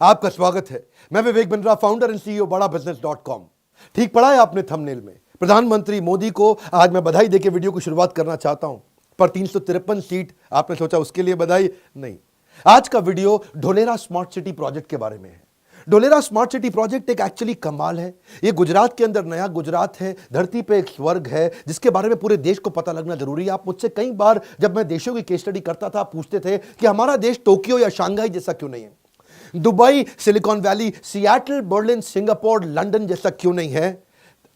आपका स्वागत है। मैं Vivek Bindra, founder and CEO बड़ा बिजनेस.com। ठीक पढ़ा है आपने थंबनेल में। प्रधानमंत्री मोदी को आज मैं बधाई देके वीडियो की शुरुआत करना चाहता हूं, पर 353 सीट आपने सोचा उसके लिए बधाई नहीं। आज का video Dholera smart city project के बारे में है। ढोलेरा स्मार्ट सिटी प्रोजेक्ट एक एक्चुअली कमाल है। ये गुजरात के अंदर नया गुजरात है, धरती पे एक स्वर्ग है जिसके बारे में पूरे देश को पता लगना जरूरी है। आप मुझसे कई बार जब मैं देशों की केस स्टडी करता था, पूछते थे कि हमारा देश टोक्यो या शंघाई जैसा क्यों नहीं है, Dubai, silicon valley, Seattle, Berlin, Singapore, London जैसा क्यों नहीं है।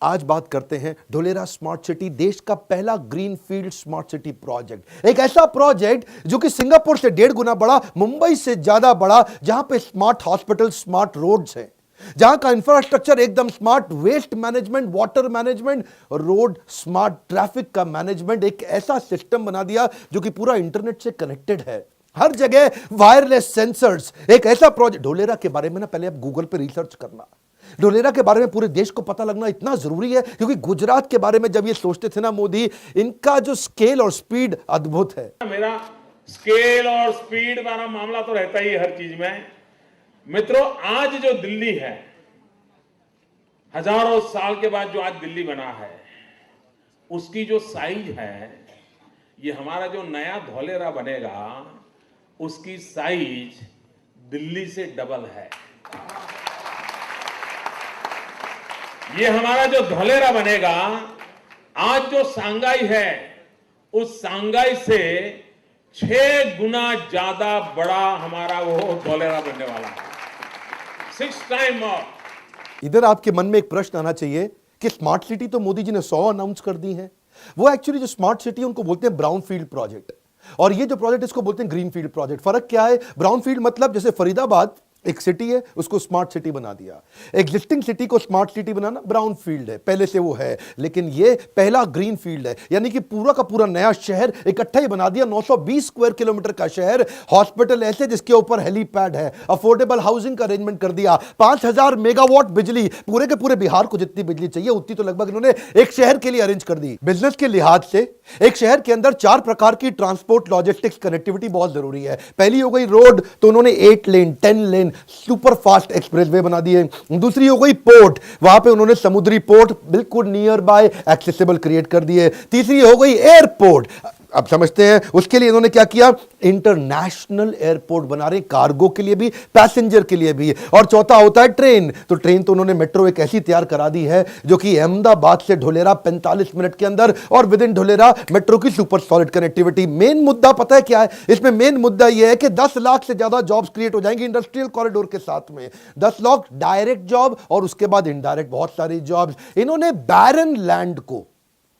आज बात करते हैं ढोलेरा स्मार्ट सिटी, देश का पहला ग्रीनफील्ड स्मार्ट सिटी प्रोजेक्ट। एक ऐसा प्रोजेक्ट जो कि सिंगापुर से 1.5 गुना बड़ा, मुंबई से ज्यादा बड़ा, जहां पे स्मार्ट हॉस्पिटल, स्मार्ट रोड्स हैं, जहां का इंफ्रास्ट्रक्चर एकदम smart, waste management, water management, road smart, traffic का मैनेजमेंट, एक ऐसा सिस्टम बना दिया जो कि पूरा इंटरनेट से कनेक्टेड है, हर जगह वायरलेस सेंसर्स। एक ऐसा प्रोजेक्ट ढोलेरा के बारे में ना पहले आप गूगल पे रिसर्च करना। ढोलेरा के बारे में पूरे देश को पता लगना इतना जरूरी है क्योंकि गुजरात के बारे में जब ये सोचते थे ना मोदी, इनका जो स्केल और स्पीड अद्भुत है। मेरा स्केल और स्पीड वाला मामला तो रहता ही है हर चीज में। मित्रों, आज जो दिल्ली है, हजारों साल के बाद जो आज दिल्ली बना है, उसकी जो साइज है, ये हमारा जो नया ढोलेरा बनेगा उसकी साइज दिल्ली से डबल है। ये हमारा जो ढोलेरा बनेगा, आज जो सांगाई है, उस सांगाई से 6 गुना ज्यादा बड़ा हमारा वो ढोलेरा बनने वाला है। 6 टाइम more। इधर आपके मन में एक प्रश्न आना चाहिए कि स्मार्ट सिटी तो मोदी जी ने 100 अनाउंस कर दी है। वो एक्चुअली जो स्मार्ट सिटी उनको बोलते हैं ब्राउन फील्ड प्रोजेक्ट, और ये जो प्रोजेक्ट इसको बोलते हैं ग्रीन फील्ड प्रोजेक्ट। फर्क क्या है? ब्राउन फील्ड मतलब जैसे फरीदाबाद एक सिटी है, उसको स्मार्ट सिटी बना दिया। एग्जिस्टिंग सिटी को स्मार्ट सिटी बनाना ब्राउन फील्ड है, पहले से वो है, लेकिन ये पहला ग्रीन फील्ड है, यानी कि पूरा का पूरा नया शहर इकट्ठा ही बना दिया। 920 स्क्वायर किलोमीटर का शहर, हॉस्पिटल ऐसे जिसके ऊपर हेलीपैड है, अफोर्डेबल हाउसिंग का अरेंजमेंट कर दिया, 5000 मेगावाट बिजली, पूरे के पूरे बिहार को जितनी बिजली चाहिए उतनी तो लगभग इन्होंने एक शहर के लिए अरेंज कर दी। बिजनेस के लिहाज से एक शहर के अंदर 4 प्रकार की ट्रांसपोर्ट, लॉजिस्टिक्स, कनेक्टिविटी बहुत जरूरी है। पहली हो गई रोड, तो उन्होंने 8 लेन, 10 लेन सुपर फास्ट एक्सप्रेसवे बना दिए। दूसरी हो गई पोर्ट, वहां पे उन्होंने समुद्री पोर्ट बिल्कुल नियर बाय एक्सेसिबल क्रिएट कर दिए। तीसरी हो गई एयरपोर्ट, अब समझते हैं उसके लिए इन्होंने क्या किया, इंटरनेशनल एयरपोर्ट बना रहे, कार्गो के लिए भी, पैसेंजर के लिए भी। और चौथा होता है ट्रेन, तो ट्रेन तो उन्होंने मेट्रो एक ऐसी तैयार करा दी है जो कि अहमदाबाद से ढोलेरा 45 मिनट के अंदर, और विद इन ढोलेरा मेट्रो की सुपर सॉलिड कनेक्टिविटी। मेन मुद्दा पता है क्या है इसमें? मेन मुद्दा यह है कि 10 लाख से ज्यादा जॉब्स क्रिएट हो जाएंगे इंडस्ट्रियल कॉरिडोर के साथ में। 10 लाख डायरेक्ट जॉब और उसके बाद इनडायरेक्ट बहुत सारी जॉब्स। इन्होंने बैरन लैंड को,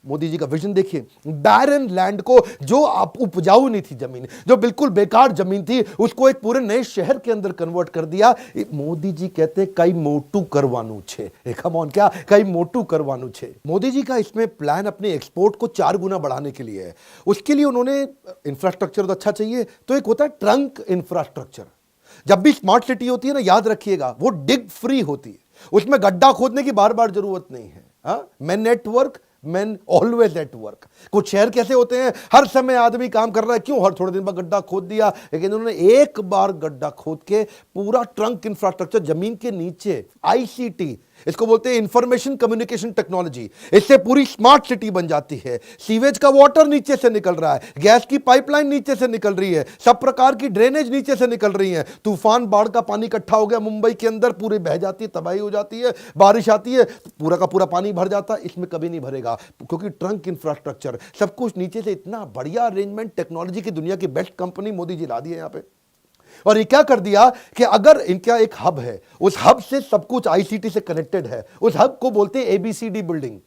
मोदी जी का विजन देखिए, बैरन लैंड को, जो आप उपजाऊ नहीं थी जमीन, जो बिल्कुल बेकार जमीन थी, उसको एक पूरे नए शहर के अंदर कन्वर्ट कर दिया। मोदी जी कहते हैं कई मोटू करवानू छे, कम ऑन, क्या कई मोटू करवानू छे। मोदी जी का इसमें प्लान अपने एक्सपोर्ट को 4 गुना बढ़ाने के लिए है। उसके लिए उन्होंने इंफ्रास्ट्रक्चर तो अच्छा चाहिए, तो एक होता है ट्रंक इंफ्रास्ट्रक्चर। जब भी स्मार्ट सिटी होती है ना, याद रखिएगा, वो डिग फ्री होती है, उसमें गड्ढा खोदने की बार बार जरूरत नहीं है। Man network, man always at work. कुछ शहर कैसे होते हैं, हर समय आदमी काम कर रहा है, क्यों, हर थोड़े दिन बाद गड्ढा खोद दिया, लेकिन उन्होंने एक बार गड्ढा खोद के पूरा ट्रंक इंफ्रास्ट्रक्चर, जमीन के नीचे आईसीटी, इसको बोलते हैं इंफॉर्मेशन कम्युनिकेशन टेक्नोलॉजी, इससे पूरी स्मार्ट सिटी बन जाती है। सीवेज का वाटर नीचे से निकल रहा है, गैस की पाइपलाइन नीचे से निकल रही है, सब प्रकार की ड्रेनेज नीचे से निकल रही है। तूफान, बाढ़ का पानी इकट्ठा हो गया मुंबई के अंदर, पूरे बह जाती है, तबाही हो जाती है, बारिश आती है, पूरा का पूरा पानी भर जाता है। इसमें कभी नहीं भरेगा क्योंकि ट्रंक इंफ्रास्ट्रक्चर, सब कुछ नीचे से, इतना बढ़िया अरेंजमेंट, टेक्नोलॉजी की दुनिया की बेस्ट कंपनी मोदी जी ला दी है यहां पे। और ये क्या कर दिया कि अगर इनका एक हब है, उस हब से सब कुछ आईसीटी से कनेक्टेड है, उस हब को बोलते हैं एबीसीडी बिल्डिंग।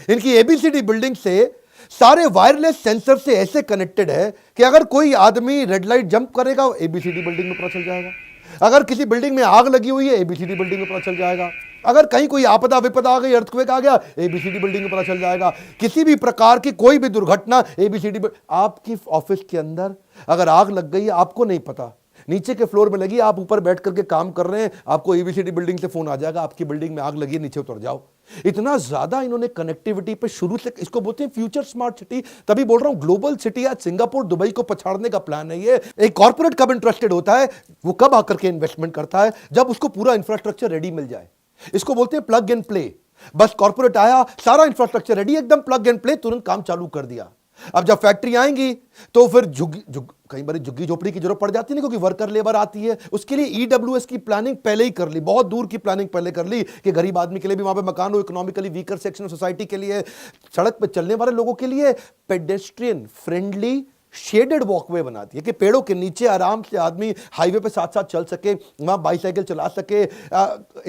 इनकी एबीसीडी बिल्डिंग से सारे वायरलेस सेंसर से ऐसे कनेक्टेड है कि अगर कोई आदमी रेड लाइट जंप करेगा, एबीसीडी बिल्डिंग में पता चल जाएगा। अगर किसी बिल्डिंग में आग लगी हुई है, एबीसीडी बिल्डिंग में पता चल जाएगा। अगर कहीं कोई आपदा विपदा आ गई, अर्थक्वेक आ गया, एबीसीडी बिल्डिंग में पता चल जाएगा। किसी भी प्रकार की कोई भी दुर्घटना, एबीसीडी। आपकी ऑफिस के अंदर अगर आग लग गई है, आपको नहीं पता, नीचे के फ्लोर में लगी, आप ऊपर बैठ करके काम कर रहे हैं, आपको एबीसीडी बिल्डिंग से फोन आ जाएगा, आपकी बिल्डिंग में आग लगी, नीचे उतर जाओ। इतना ज्यादा इन्होंने कनेक्टिविटी पे शुरू से, इसको बोलते हैं फ्यूचर स्मार्ट सिटी। तभी बोल रहा हूं ग्लोबल सिटी। आज सिंगापुर दुबई को पछाड़ने का प्लान है ये। एक कॉर्पोरेट कब इंटरेस्टेड होता है, वो कब आकर के इन्वेस्टमेंट करता है, जब उसको पूरा इंफ्रास्ट्रक्चर रेडी मिल जाए। इसको बोलते हैं प्लग एंड प्ले। बस कॉर्पोरेट आया, सारा इंफ्रास्ट्रक्चर रेडी, एकदम प्लग एंड प्ले, तुरंत काम चालू कर दिया। अब जब फैक्ट्री आएंगी तो फिर कई बार झुग्गी झोपड़ी की जरूरत पड़ जाती है, क्योंकि वर्कर लेबर आती है। उसके लिए ईडब्ल्यूएस की प्लानिंग पहले ही कर ली, बहुत दूर की प्लानिंग पहले कर ली कि गरीब आदमी के लिए भी वहां पे मकान हो, economically weaker section of society के लिए, सड़क पे चलने वाले लोगों के लिए पेडेस्ट्रियन फ्रेंडली शेडेड वॉकवे बना दिए कि पेड़ों के नीचे आराम से आदमी हाईवे पे साथ साथ चल सके, वहां बाईसाइकिल चला सके।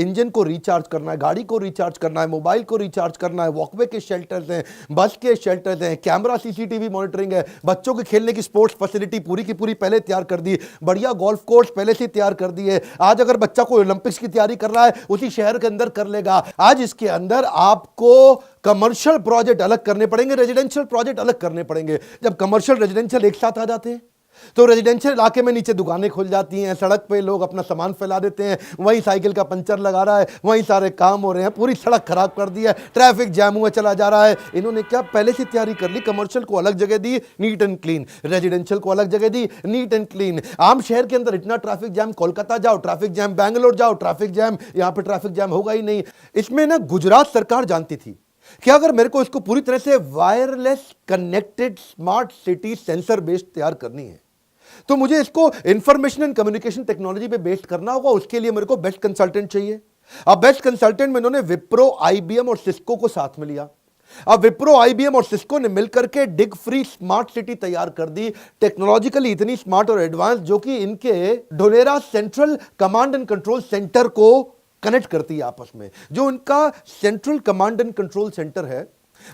इंजन को रिचार्ज करना है, गाड़ी को रिचार्ज करना है, मोबाइल को रिचार्ज करना है। वॉकवे के शेल्टर्स हैं, बस के शेल्टर्स हैं, कैमरा सीसीटीवी मॉनिटरिंग है। बच्चों के खेलने की स्पोर्ट्स फैसिलिटी पूरी की पूरी पहले तैयार कर दी। बढ़िया गोल्फ कोर्स पहले से तैयार कर दिए। आज अगर बच्चा को ओलंपिक्स की तैयारी कर रहा है, उसी शहर के अंदर कर लेगा। आज इसके अंदर आपको कमर्शियल प्रोजेक्ट अलग करने पड़ेंगे, रेजिडेंशियल प्रोजेक्ट अलग करने पड़ेंगे। जब कमर्शियल रेजिडेंशियल एक साथ आ जाते हैं तो रेजिडेंशियल इलाके में नीचे दुकानें खुल जाती हैं, सड़क पे लोग अपना सामान फैला देते हैं, वहीं साइकिल का पंचर लगा रहा है, वहीं सारे काम हो रहे हैं, पूरी सड़क खराब कर दी है, ट्रैफिक जैम हुआ चला जा रहा है। इन्होंने क्या पहले से तैयारी कर ली, कमर्शियल को अलग जगह दी, नीट एंड क्लीन, रेजिडेंशियल को अलग जगह दी, नीट एंड क्लीन। आम शहर के अंदर इतना ट्रैफिक जैम, कोलकाता जाओ ट्रैफिक जैम, बैंगलोर जाओ ट्रैफिक जैम, यहां पर ट्रैफिक जैम होगा ही नहीं। इसमें ना गुजरात सरकार जानती थी कि अगर मेरे को इसको पूरी तरह से wireless connected smart city sensor based तैयार करनी है, तो मुझे इसको इंफॉर्मेशन एंड कम्युनिकेशन टेक्नोलॉजी पे बेस्ड करना होगा। उसके लिए मेरे को बेस्ट कंसल्टेंट चाहिए। अब बेस्ट कंसल्टेंट में इन्होंने विप्रो, आईबीएम और सिस्को को साथ में लिया। अब विप्रो, आईबीएम और सिस्को ने मिलकर के डिग फ्री स्मार्ट सिटी तैयार कर दी, टेक्नोलॉजिकली इतनी स्मार्ट और एडवांस, जो कि इनके Dholera central command and control centre को कनेक्ट करती है आपस में। जो उनका central command and control centre है,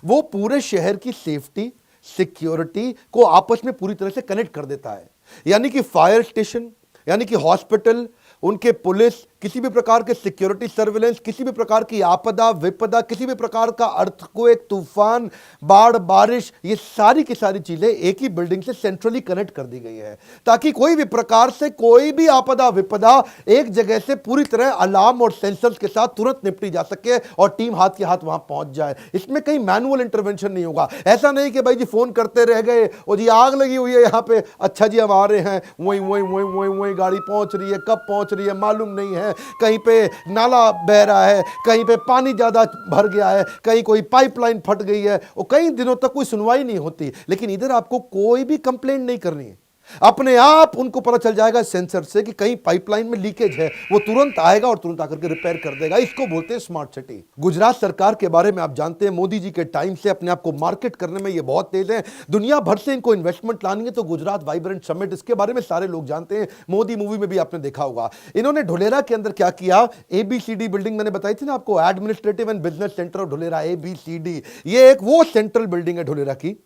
वो पूरे शहर की सेफ्टी, सिक्योरिटी को आपस में पूरी तरह से कनेक्ट कर देता है। यानी कि फायर स्टेशन, यानी कि हॉस्पिटल, उनके पुलिस, किसी भी प्रकार के सिक्योरिटी सर्विलेंस, किसी भी प्रकार की आपदा विपदा, किसी भी प्रकार का अर्थक्वेक, तूफान, बाढ़, बारिश, ये सारी की सारी चीजें एक ही बिल्डिंग से सेंट्रली कनेक्ट कर दी गई है, ताकि कोई भी प्रकार से कोई भी आपदा विपदा एक जगह से पूरी तरह अलार्म और सेंसर्स के साथ तुरंत निपटी जा सके और टीम हाथ के हाथ वहां पहुंच जाए। इसमें कहीं मैनुअल इंटरवेंशन नहीं होगा। ऐसा नहीं कि भाई जी फोन करते रह गए और जी आग लगी हुई है यहाँ पे, अच्छा जी हम आ रहे हैं, वही गाड़ी पहुंच रही है, कब पहुंच रही है मालूम नहीं है, कहीं पे नाला बह रहा है, कहीं पे पानी ज्यादा भर गया है, कहीं कोई पाइपलाइन फट गई है, और कई दिनों तक कोई सुनवाई नहीं होती। लेकिन इधर आपको कोई भी कंप्लेंट नहीं करनी है, अपने आप उनको पता चल जाएगा सेंसर से कि कहीं पाइपलाइन में लीकेज है, वो तुरंत आएगा और तुरंत आकर के रिपेयर कर देगा। इसको बोलते हैं स्मार्ट सिटी। गुजरात सरकार के बारे में आप जानते हैं, मोदी जी के टाइम से अपने आप को मार्केट करने में ये बहुत तेज है। दुनिया भर से इनको इन्वेस्टमेंट लानी है, तो गुजरात वाइब्रेंट समिट, इसके बारे में सारे लोग जानते हैं। मोदी मूवी में भी आपने देखा होगा। इन्होंने ढोलेरा के अंदर क्या किया, एबीसीडी बिल्डिंग मैंने बताई थी ना आपको, administrative and business centre of Dholera, ABCD. ये एक वो सेंट्रल बिल्डिंग है ढोलेरा की,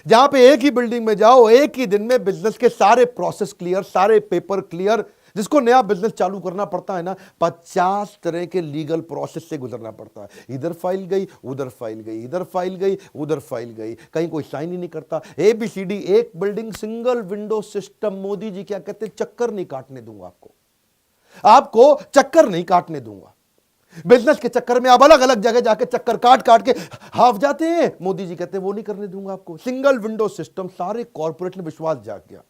जहां पे एक ही बिल्डिंग में जाओ, एक ही दिन में बिजनेस के सारे प्रोसेस क्लियर, सारे पेपर क्लियर। जिसको नया बिजनेस चालू करना पड़ता है ना, 50 तरह के लीगल प्रोसेस से गुजरना पड़ता है। इधर फाइल गई, उधर फाइल गई, इधर फाइल गई, उधर फाइल गई, कहीं कोई साइन ही नहीं करता। एबीसीडी, एक building, single window system. Modi ji क्या कहते हैं, चक्कर नहीं काटने दूंगा आपको चक्कर नहीं काटने दूंगा। बिजनेस के चक्कर में आप अलग अलग जगह जाके चक्कर काट काट के हाफ जाते हैं। मोदी जी कहते हैं वो नहीं करने दूंगा आपको। Single window system. सारे कॉर्पोरेट में विश्वास जाग गया।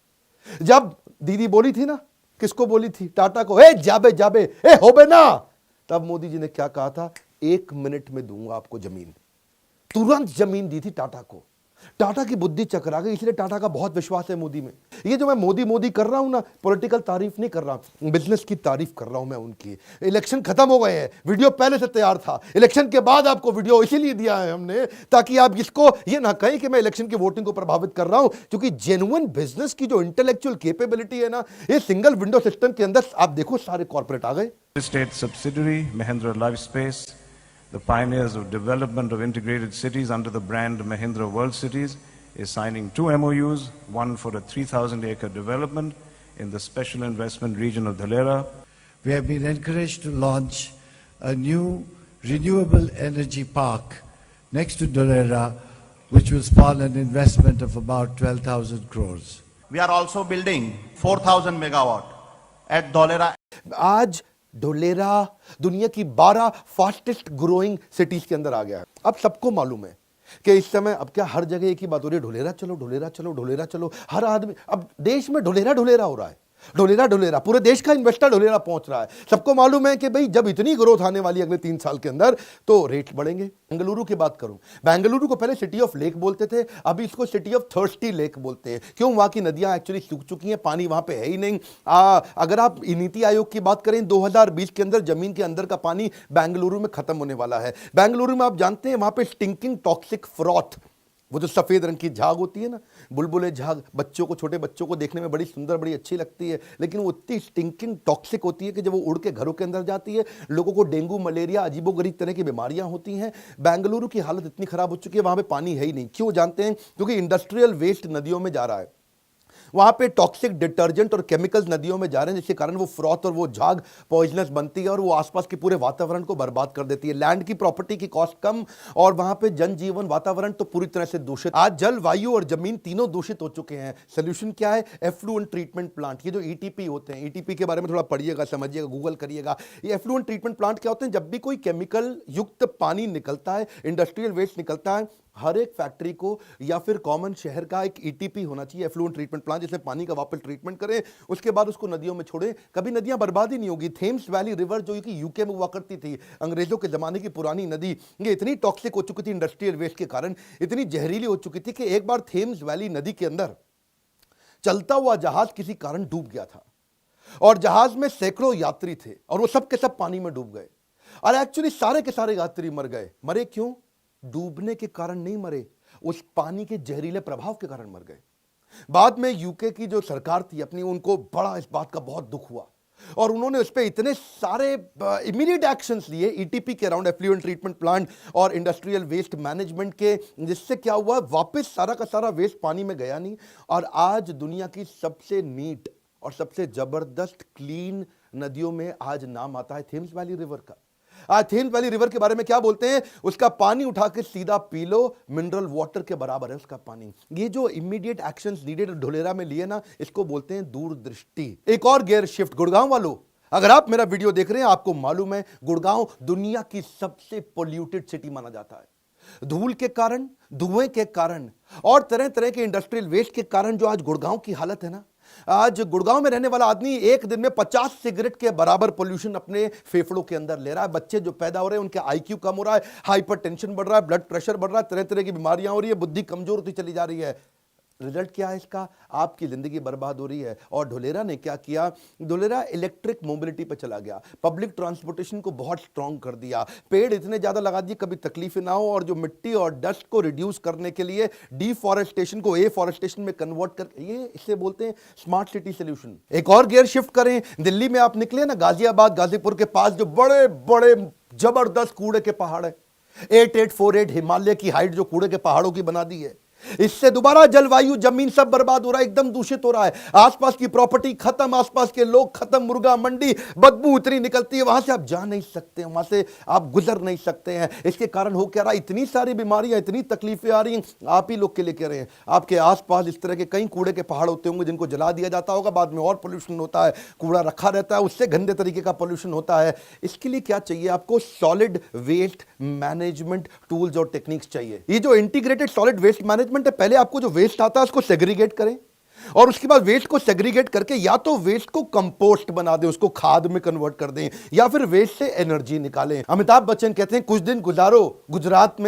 जब दीदी बोली थी ना, किसको बोली थी, टाटा को, ए जाबे जाबे, ए होबे ना, तब मोदी जी ने क्या कहा था, 1 मिनट में दूंगा आपको जमीन। तुरंत जमीन दी थी टाटा को। टाटा की बुद्धि चकरा गई, इसलिए टाटा का बहुत विश्वास है मोदी में। ये जो मैं मोदी मोदी कर रहा हूं ना, पॉलिटिकल तारीफ नहीं कर रहा, बिजनेस की तारीफ कर रहा हूं मैं उनकी। इलेक्शन खत्म हो गए हैं, वीडियो पहले से तैयार था, इलेक्शन के बाद आपको वीडियो इसीलिए दिया है हमने, ताकि आप इसको ये ना कहें कि मैं इलेक्शन की वोटिंग को प्रभावित कर रहा हूं। क्योंकि जेन्युइन बिजनेस की जो इंटेलेक्चुअल कैपेबिलिटी है ना, ये सिंगल विंडो सिस्टम के अंदर आप देखो सारे कॉर्पोरेट आ गए। State subsidiary Mahindra Lifespace, the pioneers of development of integrated cities under the brand Mahindra World Cities, is signing 2 MOUs, one for a 3,000-acre development in the special investment region of Dhalera. We have been encouraged to launch a new renewable energy park next to Dhalera, which will spawn an investment of about 12,000 crores. We are also building 4,000 megawatt at Dholera. आज ढोलेरा दुनिया की 12 fastest growing cities के अंदर आ गया है। अब सबको मालूम है कि इस समय अब क्या हर जगह एक ही बात हो रही है, ढोलेरा चलो, ढोलेरा चलो, ढोलेरा चलो। हर आदमी अब देश में ढोलेरा ढोलेरा हो रहा है, ढोलेरा ढोलेरा, पूरे देश का इन्वेस्टर ढोलेरा पहुंच रहा है। सबको मालूम है कि भाई जब इतनी ग्रोथ आने वाली है अगले 3 साल के अंदर तो रेट बढ़ेंगे। बेंगलुरु की बात करूं, बेंगलुरु को पहले सिटी ऑफ लेक बोलते थे, अभी इसको सिटी ऑफ थर्स्टी लेक बोलते हैं। क्यों? वहां की नदियां एक्चुअली सूख चुकी हैं, पानी वहां पे है ही नहीं। अगर आप नीति आयोग की बात करें 2020 के अंदर जमीन के अंदर का पानी बेंगलुरु में खत्म होने वाला है। बेंगलुरु में आप जानते हैं वहां पे स्टिंकिंग टॉक्सिक फ्रॉथ, वो जो सफेद रंग की झाग होती है ना, बुलबुले झाग, बच्चों को, छोटे बच्चों को देखने में बड़ी सुंदर, बड़ी अच्छी लगती है, लेकिन वो इतनी स्टिंकिंग टॉक्सिक होती है कि जब वो उड़ के घरों के अंदर जाती है लोगों को डेंगू, मलेरिया, अजीबोगरीब तरह की बीमारियां होती हैं। बेंगलुरु की हालत इतनी खराब हो चुकी है, वहां पे पानी है ही नहीं। क्यों जानते हैं? क्योंकि इंडस्ट्रियल वेस्ट नदियों में जा रहा है, वहां पे टॉक्सिक डिटर्जेंट और केमिकल्स नदियों में जा रहे हैं, जिसके कारण वो फ्रॉथ और वो झाग पॉइजनस बनती है और वो आसपास के पूरे वातावरण को बर्बाद कर देती है। लैंड की प्रॉपर्टी की कॉस्ट कम और वहां पे जनजीवन, वातावरण तो पूरी तरह से दूषित। आज जल, वायु और जमीन तीनों दूषित हो चुके हैं। सोल्यूशन क्या है? Effluent treatment plant. ये जो ईटीपी होते हैं, ईटीपी के बारे में थोड़ा पढ़िएगा, समझिएगा, गूगल करिएगा। ये एफ्लुएंट ट्रीटमेंट प्लांट क्या होते हैं? जब भी कोई केमिकल युक्त पानी निकलता है, इंडस्ट्रियल वेस्ट निकलता है, हर एक फैक्ट्री को या फिर कॉमन शहर का एक ईटीपी होना चाहिए, एफ्लुएंट ट्रीटमेंट प्लांट, जिससे पानी का वापस ट्रीटमेंट करें, उसके बाद उसको नदियों में छोड़ें। कभी नदियां बर्बाद ही नहीं होगी। थेम्स वैली रिवर जो कि यूके में हुआ करती थी, अंग्रेजों के जमाने की पुरानी नदी, ये इतनी टॉक्सिक हो चुकी थी इंडस्ट्रियल वेस्ट के कारण, इतनी जहरीली हो चुकी थी कि एक बार थेम्स वैली नदी के अंदर चलता हुआ जहाज किसी कारण डूब गया था और जहाज में सैकड़ों यात्री थे और वो सब के सब पानी में डूब गए। और एक्चुअली सारे के सारे यात्री मर गए। मरे क्यों? डूबने के कारण नहीं मरे, उस पानी के जहरीले प्रभाव के कारण मर गए। बाद में यूके की जो सरकार थी अपनी, उनको बड़ा इस बात का बहुत दुख हुआ और उन्होंने उस पर इतने सारे इमीडिएट एक्शंस लिए ईटीपी के अराउंड, एफ्लुएंट ट्रीटमेंट प्लांट और इंडस्ट्रियल वेस्ट मैनेजमेंट के, जिससे क्या हुआ, वापस सारा का सारा वेस्ट पानी में गया नहीं। और आज दुनिया की सबसे नीट और सबसे जबरदस्त क्लीन नदियों में आज नाम आता है थेम्स वैली रिवर का। आज थेम्स वैली रिवर के बारे में क्या बोलते हैं? उसका पानी उठा के सीधा पी लो, मिनरल वाटर के बराबर है उसका पानी। ये जो इमीडिएट एक्शंस नीडेड ढोलेरा में लिए ना, इसको बोलते हैं दूरदृष्टि। एक और गियर शिफ्ट, गुड़गांव वालों, अगर आप मेरा वीडियो देख रहे हैं, आपको मालूम है गुड़गांव दुनिया की सबसे पोल्यूटेड सिटी माना जाता है। धूल के कारण, धुएं के कारण और तरह तरह के इंडस्ट्रियल वेस्ट के कारण जो आज गुड़गांव की हालत है ना, आज गुड़गांव में रहने वाला आदमी एक दिन में 50 सिगरेट के बराबर पोल्यूशन अपने फेफड़ों के अंदर ले रहा है। बच्चे जो पैदा हो रहे हैं उनके आईक्यू कम हो रहा है, हाइपरटेंशन बढ़ रहा है, ब्लड प्रेशर बढ़ रहा है, तरह तरह की बीमारियां हो रही है, बुद्धि कमजोर होती चली जा रही है। रिजल्ट क्या है इसका? आपकी जिंदगी बर्बाद हो रही है। और ढोलेरा ने क्या किया? ढोलेरा इलेक्ट्रिक मोबिलिटी पे चला गया, पब्लिक ट्रांसपोर्टेशन को बहुत स्ट्रांग कर दिया, पेड़ इतने ज्यादा लगा दिए कभी तकलीफें ना हो, और जो मिट्टी और डस्ट को रिड्यूस करने के लिए डिफॉरेस्टेशन को एफॉरेस्टेशन में कन्वर्ट कर, ये इसे बोलते हैं स्मार्ट सिटी सोल्यूशन। एक और गियर शिफ्ट करें, दिल्ली में आप निकले ना, गाजियाबाद, गाजीपुर के पास जो बड़े बड़े जबरदस्त कूड़े के पहाड़ है, 8848 हिमालय की हाइट जो कूड़े के पहाड़ों की बना दी है, इससे दोबारा जलवायु, जमीन सब बर्बाद हो रहा है, एकदम दूषित हो रहा है। आसपास की प्रॉपर्टी खत्म, आसपास के लोग खत्म, मुर्गा मंडी, बदबू इतनी निकलती है, वहां से आप जा नहीं सकते, वहां से आप गुजर नहीं सकते हैं। इसके कारण हो क्या रहा? इतनी सारी बीमारियां, इतनी तकलीफें आ रही हैं, आप ही लोग के लिए कह रहे हैं। आपके आसपास इस तरह के कई कूड़े के पहाड़ होते होंगे जिनको जला दिया जाता होगा, बाद में और पोल्यूशन होता है, कूड़ा रखा रहता है, उससे गंदे तरीके का पोल्यूशन होता है। इसके लिए क्या चाहिए आपको? सॉलिड वेस्ट मैनेजमेंट टूल्स और टेक्निक्स चाहिए। ये जो इंटीग्रेटेड सॉलिड वेस्ट मैनेजमेंट है, पहले आपको जो वेस्ट आता है उसको सेग्रीगेट करें और उसके बाद वेस्ट को सेग्रीगेट करके या तो वेस्ट को कंपोस्ट बना दें, उसको खाद में कन्वर्ट कर दें, या फिर वेस्ट से एनर्जी निकालें। अमिताभ बच्चन कहते हैं कुछ दिन गुजारो गुजरात में,